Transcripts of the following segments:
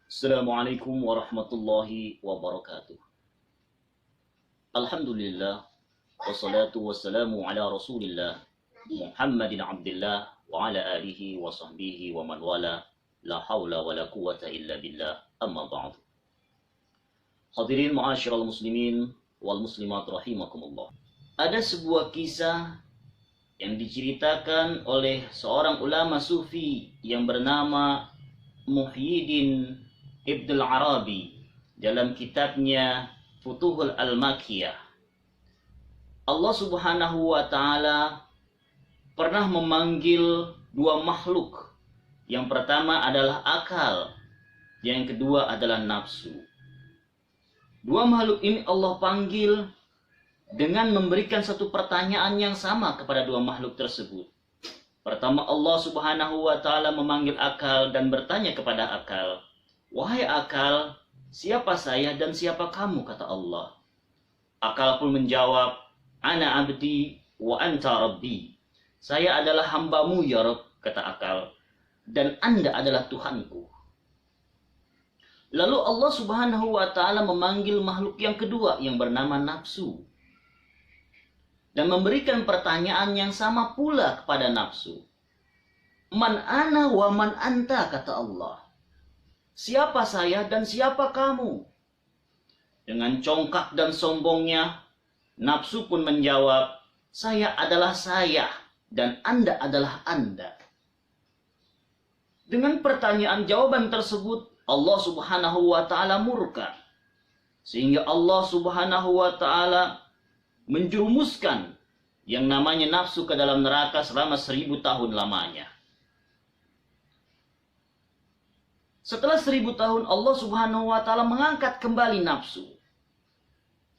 Assalamualaikum warahmatullahi wabarakatuh. Alhamdulillah, wassalatu wassalamu ala rasulillah, Muhammadin abdillah, wa ala alihi wa sahbihi wa man wala, la hawla wa la quwata illa billah, amma ba'du. Hadirin ma'asyiral muslimin wal muslimat rahimakumullah. Ada sebuah kisah yang diceritakan oleh seorang ulama sufi yang bernama Muhyiddin Ibnul Arabi dalam kitabnya Futuhul Al-Makkiyah. Allah Subhanahu wa Ta'ala pernah memanggil dua makhluk. Yang pertama adalah akal, yang kedua adalah nafsu. Dua makhluk ini Allah panggil dengan memberikan satu pertanyaan yang sama kepada dua makhluk tersebut. Pertama, Allah Subhanahu wa Ta'ala memanggil akal dan bertanya kepada akal, "Wahai akal, siapa saya dan siapa kamu?" kata Allah. Akal pun menjawab, "Ana abdi wa anta rabbi." Saya adalah hambamu ya Rabb, kata akal, dan Anda adalah Tuhanku. Lalu Allah Subhanahu wa Ta'ala memanggil makhluk yang kedua yang bernama nafsu dan memberikan pertanyaan yang sama pula kepada nafsu. "Man ana wa man anta," kata Allah. Siapa saya dan siapa kamu? Dengan congkak dan sombongnya, nafsu pun menjawab, "Saya adalah saya dan Anda adalah Anda." Dengan pertanyaan jawaban tersebut, Allah Subhanahu wa Ta'ala murka. Sehingga Allah Subhanahu wa Ta'ala menjerumuskan yang namanya nafsu ke dalam neraka selama 1000 tahun lamanya. Setelah 1000 tahun, Allah Subhanahu wa Ta'ala mengangkat kembali nafsu.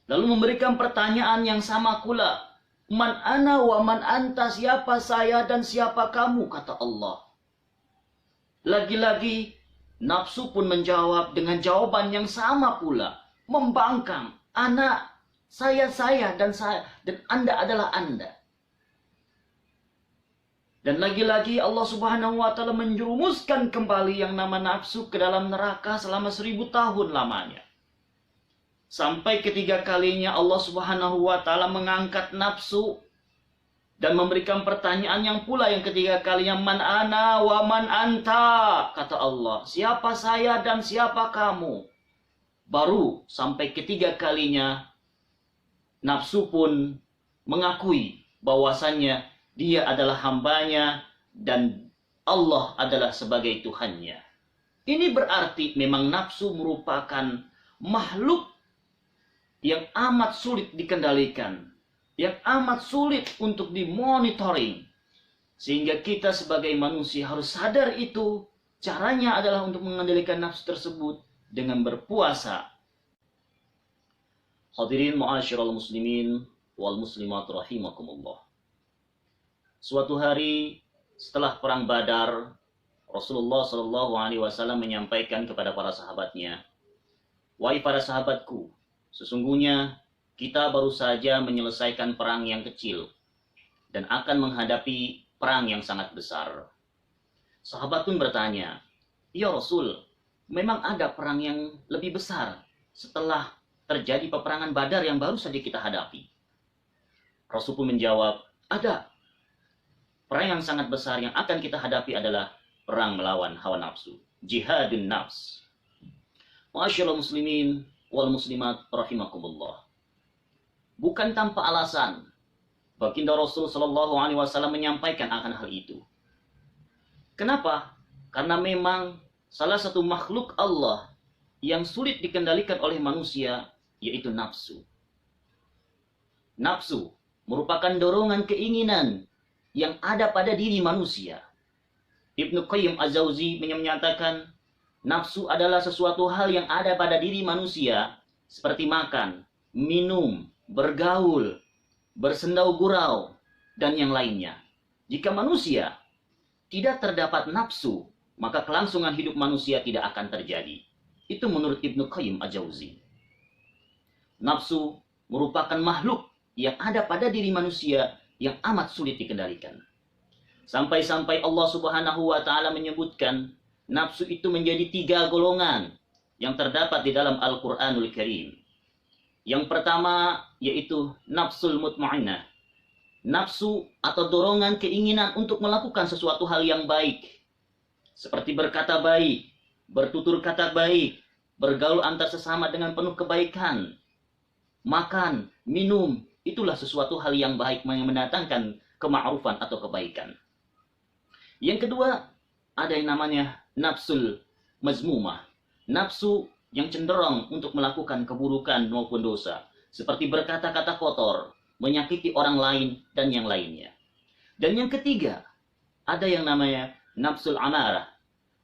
Lalu memberikan pertanyaan yang sama pula. "Man ana wa man anta," siapa saya dan siapa kamu, kata Allah. Lagi-lagi nafsu pun menjawab dengan jawaban yang sama pula, membangkang, "Ana, saya dan Anda adalah Anda." Dan lagi-lagi Allah Subhanahu wa Ta'ala menjerumuskan kembali yang nama nafsu ke dalam neraka selama 1000 tahun lamanya. Sampai ketiga kalinya Allah Subhanahu wa Ta'ala mengangkat nafsu dan memberikan pertanyaan yang pula yang ketiga kalinya, "Man ana wa man anta," kata Allah. Siapa saya dan siapa kamu? Baru sampai ketiga kalinya nafsu pun mengakui bahwasannya dia adalah hambanya dan Allah adalah sebagai Tuhannya. Ini berarti memang nafsu merupakan makhluk yang amat sulit dikendalikan, yang amat sulit untuk dimonitoring. Sehingga kita sebagai manusia harus sadar itu. Caranya adalah untuk mengendalikan nafsu tersebut dengan berpuasa. Hadirin ma'asyiral muslimin wal muslimat rahimakumullah. Suatu hari setelah perang Badar, Rasulullah Shallallahu Alaihi Wasallam menyampaikan kepada para sahabatnya, "Wahai para sahabatku, sesungguhnya kita baru saja menyelesaikan perang yang kecil dan akan menghadapi perang yang sangat besar." Sahabat pun bertanya, "Ya Rasul, memang ada perang yang lebih besar setelah terjadi peperangan Badar yang baru saja kita hadapi?" Rasul pun menjawab, "Ada. Perang yang sangat besar yang akan kita hadapi adalah perang melawan hawa nafsu. Jihadun nafs." Ma'asyiral muslimin wal muslimat rahimakumullah. Bukan tanpa alasan baginda Rasul Shallallahu Alaihi Wasallam menyampaikan akan hal itu. Kenapa? Karena memang salah satu makhluk Allah yang sulit dikendalikan oleh manusia yaitu nafsu. Nafsu merupakan dorongan keinginan yang ada pada diri manusia. Ibnu Qayyim Az-Jauzi menyatakan, nafsu adalah sesuatu hal yang ada pada diri manusia seperti makan, minum, bergaul, bersendau gurau, dan yang lainnya. Jika manusia tidak terdapat nafsu, maka kelangsungan hidup manusia tidak akan terjadi. Itu menurut Ibnu Qayyim Az-Jauzi. Nafsu merupakan makhluk yang ada pada diri manusia yang amat sulit dikendalikan. Sampai-sampai Allah Subhanahu wa Ta'ala menyebutkan nafsu itu menjadi 3 golongan. yang terdapat di dalam Al-Quranul Karim. Yang pertama yaitu nafsul mutmainnah. Nafsu atau dorongan keinginan untuk melakukan sesuatu hal yang baik. Seperti berkata baik, bertutur kata baik, bergaul antar sesama dengan penuh kebaikan. Makan, minum, itulah sesuatu hal yang baik yang mendatangkan kema'rufan atau kebaikan. Yang kedua, ada yang namanya nafsul mazmumah. Nafsu yang cenderung untuk melakukan keburukan maupun dosa. Seperti berkata-kata kotor, menyakiti orang lain, dan yang lainnya. Dan yang ketiga, ada yang namanya nafsul amarah.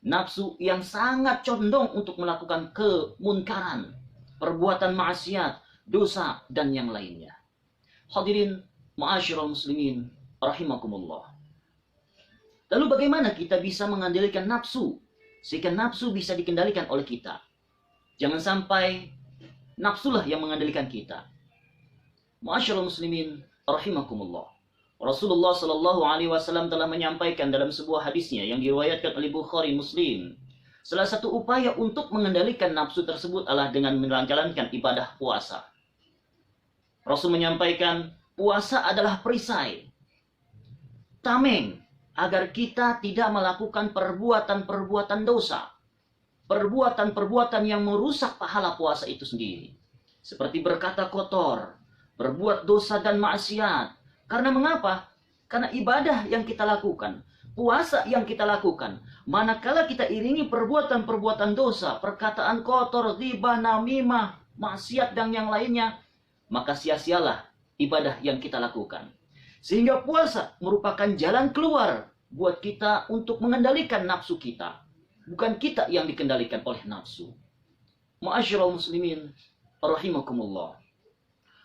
Nafsu yang sangat condong untuk melakukan kemunkaran, perbuatan maksiat, dosa, dan yang lainnya. Hadirin ma'asyiral muslimin rahimakumullah. Lalu bagaimana kita bisa mengendalikan nafsu sehingga nafsu bisa dikendalikan oleh kita? Jangan sampai nafsulah yang mengendalikan kita. Ma'asyiral muslimin rahimakumullah. Rasulullah sallallahu alaihi wasallam telah menyampaikan dalam sebuah hadisnya yang diriwayatkan oleh Bukhari Muslim. Salah satu upaya untuk mengendalikan nafsu tersebut adalah dengan menjalankan ibadah puasa. Rasul menyampaikan, puasa adalah perisai, tameng, agar kita tidak melakukan perbuatan-perbuatan dosa. Perbuatan-perbuatan yang merusak pahala puasa itu sendiri. Seperti berkata kotor, berbuat dosa dan maksiat. Karena mengapa? Karena ibadah yang kita lakukan, puasa yang kita lakukan, manakala kita iringi perbuatan-perbuatan dosa, perkataan kotor, ghibah, namimah, maksiat dan yang lainnya, maka sia-sialah ibadah yang kita lakukan. Sehingga puasa merupakan jalan keluar buat kita untuk mengendalikan nafsu kita. Bukan kita yang dikendalikan oleh nafsu. Ma'asyiral muslimin rahimakumullah.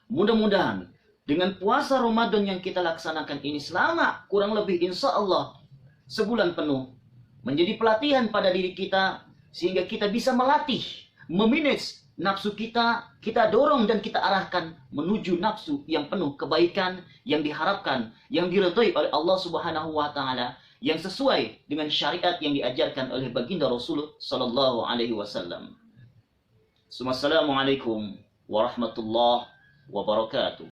Mudah-mudahan dengan puasa Ramadan yang kita laksanakan ini selama kurang lebih insya Allah sebulan penuh, menjadi pelatihan pada diri kita sehingga kita bisa melatih, memanage nafsu kita, kita dorong dan kita arahkan menuju nafsu yang penuh kebaikan, yang diharapkan, yang diridhai oleh Allah Subhanahu wa taala, yang sesuai dengan syariat yang diajarkan oleh baginda Rasul sallallahu alaihi wasallam. Assalamualaikum warahmatullahi wabarakatuh.